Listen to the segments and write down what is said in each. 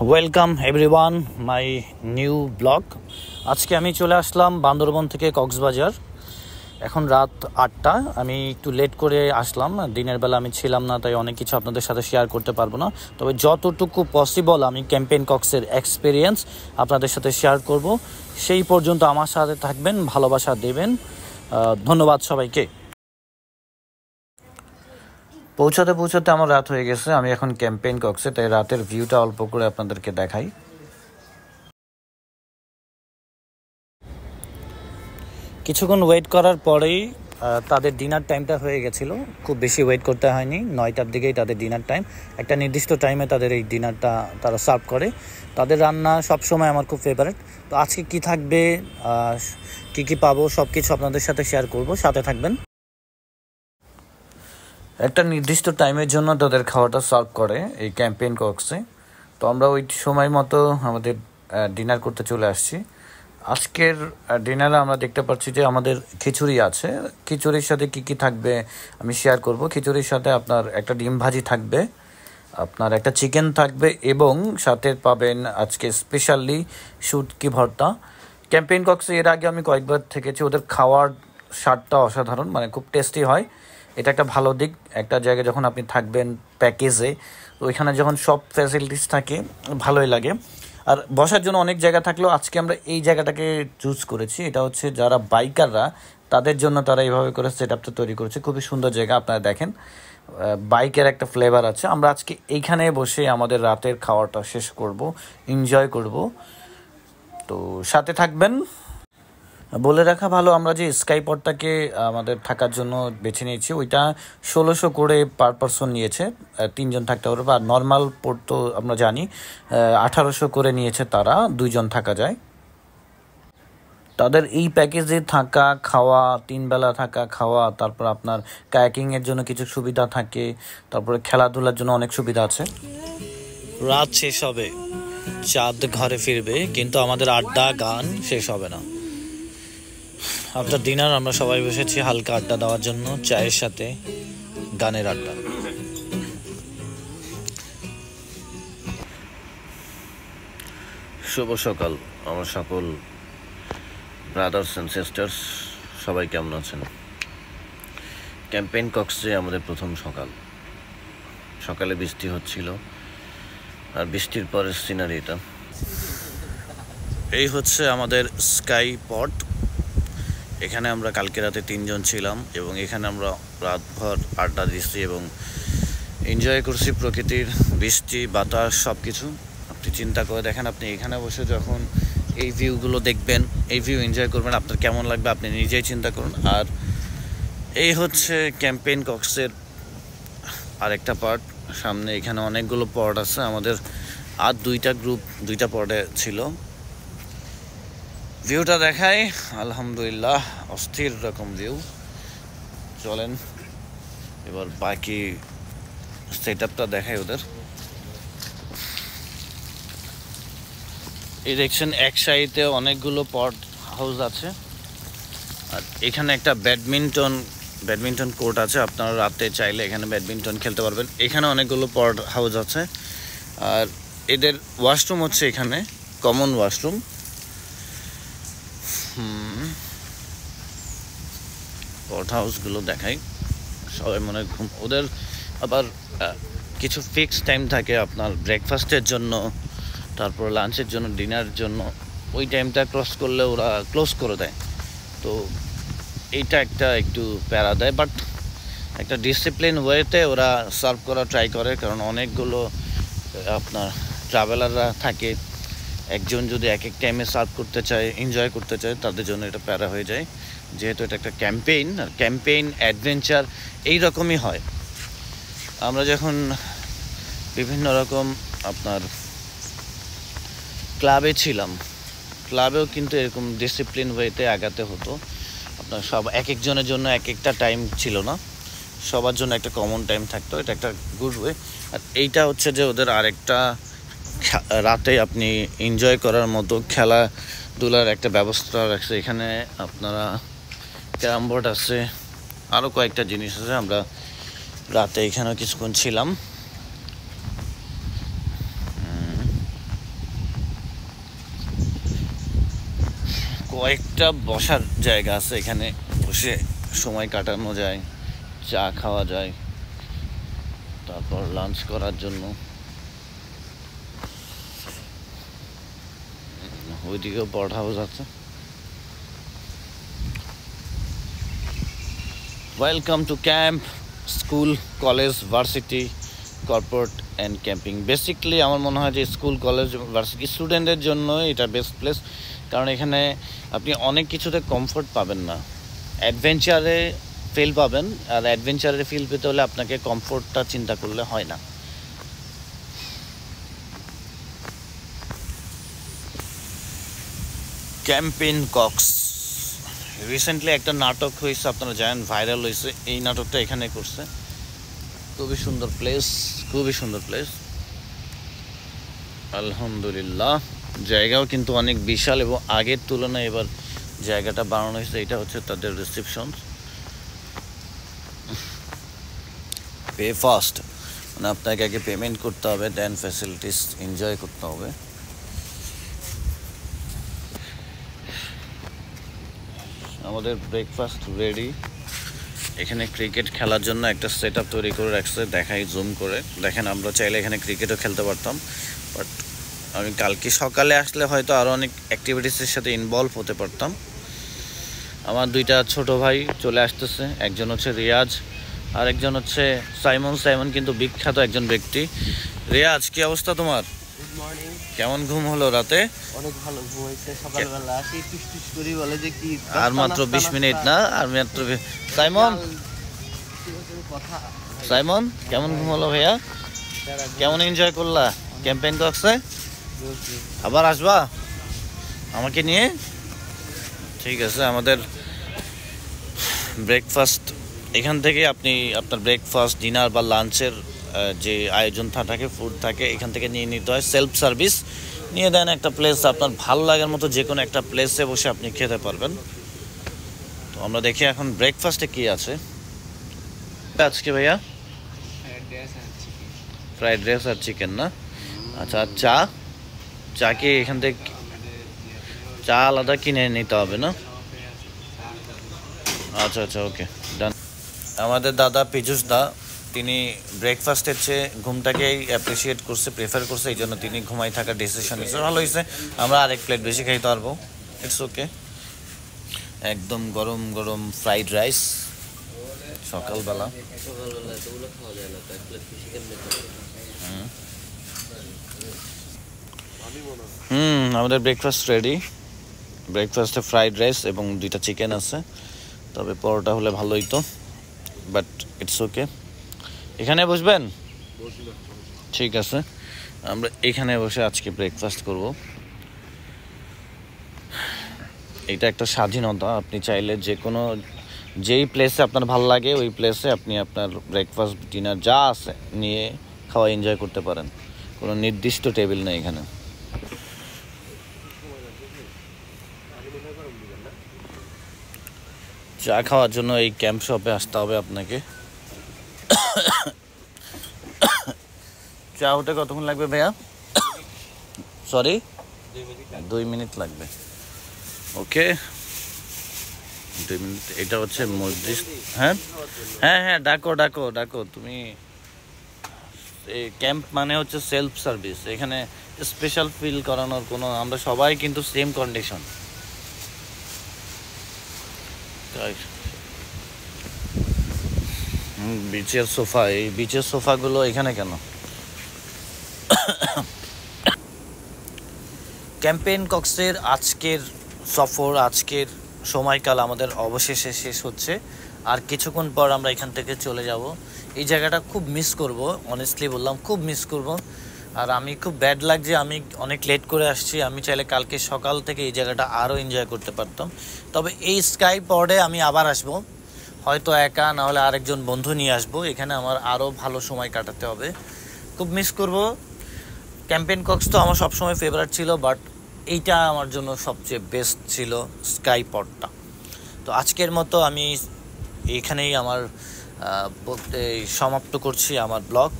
Welcome everyone my new blog. আজকে আমি চলে আসলাম বান্দরবন থেকে কক্সবাজার। এখন রাত 8টা। আমি একটু লেট করে আসলাম, দিনের বেলা আমি ছিলাম না, তাই অনেক কিছু আপনাদের সাথে শেয়ার করতে পারবো না। তবে যতটুকু পসিবল আমি ক্যাম্পেইন কক্সের এক্সপিরিয়েন্স আপনাদের সাথে শেয়ার করব। সেই পর্যন্ত আমার সাথে থাকবেন, ভালোবাসা দেবেন। ধন্যবাদ সবাইকে। পৌঁছাতে পৌঁছাতে আমার রাত হয়ে গেছে। আমি এখন ক্যাম্পেইন কক্সে, তাই রাতের ভিউটা অল্প করে আপনাদেরকে দেখাই। কিছুক্ষণ ওয়েট করার পরেই তাদের ডিনার টাইমটা হয়ে গেছিলো। খুব বেশি ওয়েট করতে হয়নি, 9টার দিকেই তাদের ডিনার টাইম। একটা নির্দিষ্ট টাইমে তাদের এই ডিনারটা তারা সার্ভ করে। তাদের রান্না সবসময় আমার খুব ফেভারিট। তো আজকে কি থাকবে, কি পাবো, সব কিছু আপনাদের সাথে শেয়ার করব, সাথে থাকবেন। একটা নির্দিষ্ট টাইমের জন্য তাদের খাওয়াটা সার্ভ করে এই ক্যাম্পেইন কক্সে। তো আমরা ওই সময় মতো আমাদের ডিনার করতে চলে আসছি। আজকের ডিনারে আমরা দেখতে পাচ্ছি যে আমাদের খিচুড়ি আছে। খিচুড়ির সাথে কি থাকবে আমি শেয়ার করব। খিচুড়ির সাথে আপনার একটা ডিম ভাজি থাকবে, আপনার একটা চিকেন থাকবে, এবং সাথে পাবেন আজকে স্পেশালি শুটকি ভর্তা। ক্যাম্পেইন কক্সে এর আগে আমি কয়েকবার থেকেছি। ওদের খাওয়ার স্বাদটা অসাধারণ, মানে খুব টেস্টি হয়। এটা একটা ভালো দিক। একটা জায়গায় যখন আপনি থাকবেন প্যাকেজে, তো ওইখানে যখন সব ফ্যাসিলিটিস থাকে ভালোই লাগে। আর বসার জন্য অনেক জায়গা থাকলেও আজকে আমরা এই জায়গাটাকে চুজ করেছি। এটা হচ্ছে যারা বাইকাররা তাদের জন্য তারা এইভাবে করে সেট আপটা তৈরি করেছে। খুবই সুন্দর জায়গা, আপনারা দেখেন বাইকের একটা ফ্লেভার আছে। আমরা আজকে এইখানে বসে আমাদের রাতের খাওয়াটা শেষ করব, এনজয় করব। তো সাথে থাকবেন। বলে রাখা ভালো, আমরা যে স্কাই পডটাকে আমাদের থাকার জন্য বেছে নিয়েছি, ওইটা 1600 করে পার পারসন নিয়েছে। 3জন থাকতে পারবে। আর নর্মাল পড তো আমরা জানি 1800 করে নিয়েছে, তারা 2জন থাকা যায়। তাদের এই প্যাকেজে থাকা খাওয়া, 3 বেলা থাকা খাওয়া, তারপর আপনার কায়াকিংয়ের জন্য কিছু সুবিধা থাকে, তারপরে খেলাধুলার জন্য অনেক সুবিধা আছে। রাত শেষ হবে, চাঁদ ঘরে ফিরবে, কিন্তু আমাদের আড্ডা গান শেষ হবে না। আফটার ডিনার আমরা সবাই বসেছি হালকা আড্ডা দেওয়ার জন্য, চায়ের সাথে গানের আড্ডা। শুভ সকাল আমার সকল ব্রাদার্স অ্যান্ড সিস্টার্স, সবাই কেমন আছেন? ক্যাম্পেইন কক্সে আমাদের প্রথম সকাল। সকালে বৃষ্টি হচ্ছিল, আর বৃষ্টির পরের সিনারি এটা। এই হচ্ছে আমাদের স্কাই পড। এখানে আমরা কালকে রাতে 3জন ছিলাম, এবং এখানে আমরা রাতভর আড্ডা দিচ্ছি এবং এনজয় করছি প্রকৃতির বৃষ্টি, বাতাস, সব কিছু। আপনি চিন্তা করে দেখেন, আপনি এখানে বসে যখন এই ভিউগুলো দেখবেন, এই ভিউ এনজয় করবেন, আপনার কেমন লাগবে আপনি নিজেই চিন্তা করুন। আর এই হচ্ছে ক্যাম্পেইন কক্সের আরেকটা পার্ট। সামনে এখানে অনেকগুলো পড আছে। আমাদের আর 2টা গ্রুপ 2টা পডে ছিল। ভিউটা দেখায়, আলহামদুলিল্লাহ অস্থির রকম ভিউ। চলেন এবার বাকি সেট আপটা দেখায় ওদের। এই দেখছেন এক সাইডে অনেকগুলো পড হাউস আছে, আর এখানে একটা ব্যাডমিন্টন কোর্ট আছে। আপনারা রাতে চাইলে এখানে ব্যাডমিন্টন খেলতে পারবেন। এখানে অনেকগুলো পড হাউস আছে, আর এদের ওয়াশরুম হচ্ছে এখানে কমন ওয়াশরুম। পড হাউসগুলো দেখাই, সবাই মনে ঘুম। ওদের আবার কিছু ফিক্স টাইম থাকে আপনার ব্রেকফাস্টের জন্য, তারপর লাঞ্চের জন্য, ডিনারের জন্য। ওই টাইমটা ক্রস করলে ওরা ক্লোজ করে দেয়। তো এইটা একটু প্যারা দেয়, বাট একটা ডিসিপ্লিন ওয়েতে ওরা সার্ভ করা ট্রাই করে। কারণ অনেকগুলো আপনার ট্রাভেলাররা থাকে, একজন যদি এক টাইমে সার্ভ করতে চায়, এনজয় করতে চায়, তাদের জন্য এটা প্যারা হয়ে যায়। যেহেতু এটা একটা ক্যাম্পেইন, আর ক্যাম্পেইন অ্যাডভেঞ্চার এইরকমই হয়। আমরা যখন বিভিন্ন রকম আপনার ক্লাবে ছিলাম, ক্লাবেও কিন্তু এরকম ডিসিপ্লিন ওয়েতে আগাতে হতো। আপনার সব একজনের জন্য একটা টাইম ছিল না, সবার জন্য একটা কমন টাইম থাকতো। এটা একটা গুড ওয়ে। আর এইটা হচ্ছে যে ওদের আরেকটা রাতে আপনি এনজয় করার মতো খেলাধুলার একটা ব্যবস্থা রাখছে। এখানে আপনারা ক্যারাম বোর্ড আছে, আরও কয়েকটা জিনিস আছে। আমরা রাতে এখানেও কিছুক্ষণ ছিলাম। কয়েকটা বসার জায়গা আছে, এখানে বসে সময় কাটানো যায়, চা খাওয়া যায়, তারপর লাঞ্চ করার জন্য। ওইদিকেও পড হাউস আছে। Welcome to camp, school, college, varsity, corporate and camping. Basically আমার মনে হয় যে স্কুল, কলেজ, ভার্সিটি স্টুডেন্টদের জন্য এটা বেস্ট প্লেস, কারণ এখানে আপনি অনেক কিছুতে কমফোর্ট পাবেন না, অ্যাডভেঞ্চারে ফিল পাবেন। আর অ্যাডভেঞ্চারে ফিল পেতে হলে আপনাকে কমফোর্টটা চিন্তা করলে হয় না। ক্যাম্পেইন কক্স, রিসেন্টলি একটা নাটক হয়েছে, আপনারা জানেন, ভাইরাল হয়েছে। এই নাটকটা এখানে করছে। খুবই সুন্দর প্লেস, খুবই সুন্দর প্লেস, আলহামদুলিল্লাহ। জায়গাও কিন্তু অনেক বিশাল এবং আগের তুলনায় এবার জায়গাটা বানানো হয়েছে। এটা হচ্ছে তাদের রিসেপশন। পে ফাস্ট, মানে আপনাকে আগে পেমেন্ট করতে হবে, দেন ফ্যাসিলিটিস এনজয় করতে হবে। আমাদের ব্রেকফাস্ট রেডি। এখানে ক্রিকেট খেলার জন্য একটা সেট আপ তৈরি করে রাখছে, দেখাই জুম করে দেখেন। আমরা চাইলে এখানে ক্রিকেটও খেলতে পারতাম, বাট আমি কালকে সকালে আসলে হয়তো আরও অনেক অ্যাক্টিভিটিসের সাথে ইনভলভ হতে পারতাম। আমার দুইটা ছোট ভাই চলে আসতেছে, একজন হচ্ছে রিয়াজ আর একজন হচ্ছে সাইমন। সাইমন কিন্তু বিখ্যাত একজন ব্যক্তি। রিয়াজ, কি অবস্থা তোমার? Good morning. কেমন ঘুম হলো রাতে? অনেক ভালো ঘুম হয়েছে। সকালবেলা আসি টুস করি, বলে যে কি আর মাত্র 20 মিনিট না, আর মাত্র সাইমন, কথা। সাইমন কেমন ঘুম হলো ভাইয়া? কেমন এনজয় করলা ক্যাম্পেইন কক্সে? আবার আসবা আমাকে নিয়ে? ঠিক আছে। আমাদের ব্রেকফাস্ট এখান থেকে, আপনি আপনার ব্রেকফাস্ট, ডিনার বা লাঞ্চের যে আয়োজন থাকে, ফুড থাকে, এখান থেকে নিয়ে নিতে হয়। সেলফ সার্ভিস নিয়ে দেন একটা প্লেস, আপনার ভালো লাগার মতো যে কোনো একটা প্লেসে বসে আপনি খেতে পারবেন। তো আমরা দেখি এখন ব্রেকফাস্টে কি আছে আজকে ভাইয়া। ফ্রাইড রাইস আর চিকেন না? আচ্ছা। আর চা? চা কি এখান থেকে চা আলাদা কিনে নিতে হবে না? আচ্ছা আচ্ছা, ওকে, ডান। আমাদের দাদা পীযুষ দা, তিনি ব্রেকফাস্টের চেয়ে ঘুমটাকেই অ্যাপ্রিসিয়েট করছে, প্রেফার করছে, এই জন্য তিনি ঘুমাই থাকার ডিসিশন নিচ্ছে। ভালো হয়েছে, আমরা আরেক প্লেট বেশি খাইতে পারবো, ইটস ওকে। একদম গরম গরম ফ্রাইড রাইস সকালবেলা। আমাদের ব্রেকফাস্ট রেডি। ব্রেকফাস্টে ফ্রাইড রাইস এবং 2টা চিকেন আছে, তবে পরোটা হলে ভালো হইতো, বাট ইটস ওকে। এখানে বসবেন? ঠিক আছে, আমরা এখানে বসে আজকে ব্রেকফাস্ট করব। এটা একটা স্বাধীনতা, আপনি চাইলে যে কোনো, যেই প্লেসে আপনার ভালো লাগে ওই প্লেসে আপনি আপনার ব্রেকফাস্ট, ডিনার যা আছে নিয়ে খাওয়া এনজয় করতে পারেন। কোনো নির্দিষ্ট টেবিল নেই এখানে। চা খাওয়ার জন্য এই ক্যাম্প শপে আসতে হবে আপনাকে। চা হতে কতক্ষণ লাগবে ভাইয়া? সরি, 2 মিনিট লাগবে। ওকে, 2 মিনিট। এটা হচ্ছে মসজিদ। হ্যাঁ হ্যাঁ হ্যাঁ, ডাকো ডাকো ডাকো তুমি। এই ক্যাম্প মানে হচ্ছে সেলফ সার্ভিস, এখানে স্পেশাল ফিল করানোর কোনো, আমরা সবাই কিন্তু সেম কন্ডিশন। বিচের সোফা, এই বিচের সোফাগুলো এখানে কেন? ক্যাম্পেইন কক্সের আজকের সফর, আজকের সময়কাল আমাদের অবশেষে শেষ হচ্ছে। আর কিছুক্ষণ পর আমরা এখান থেকে চলে যাব। এই জায়গাটা খুব মিস করব, অনেস্টলি বললাম, খুব মিস করব। আর আমি খুব ব্যাড লাগছে, আমি অনেক লেট করে আসছি। আমি চাইলে কালকে সকাল থেকে এই জায়গাটা আরও এনজয় করতে পারতাম। তবে এই স্কাই পডে আমি আবার আসব, হয়তো একা, না হলে আরেকজন বন্ধু নিয়ে আসবো। এখানে আমার আরও ভালো সময় কাটাতে হবে, খুব মিস করব। ক্যাম্পেইন কক্স তো আমার সবসময় ফেভারিট ছিল, বাট এইটা আমার জন্য সবচেয়ে বেস্ট ছিল, স্কাই পডটা। তো আজকের মতো আমি এইখানেই আমার সমাপ্ত করছি আমার ব্লগ।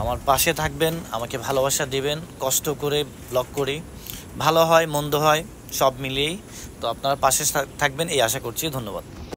আমার পাশে থাকবেন, আমাকে ভালোবাসা দিবেন। কষ্ট করে ব্লগ করি, ভালো হয় মন্দ হয়, সব মিলিয়েই। তো আপনারা পাশে থাকবেন এই আশা করছি। ধন্যবাদ।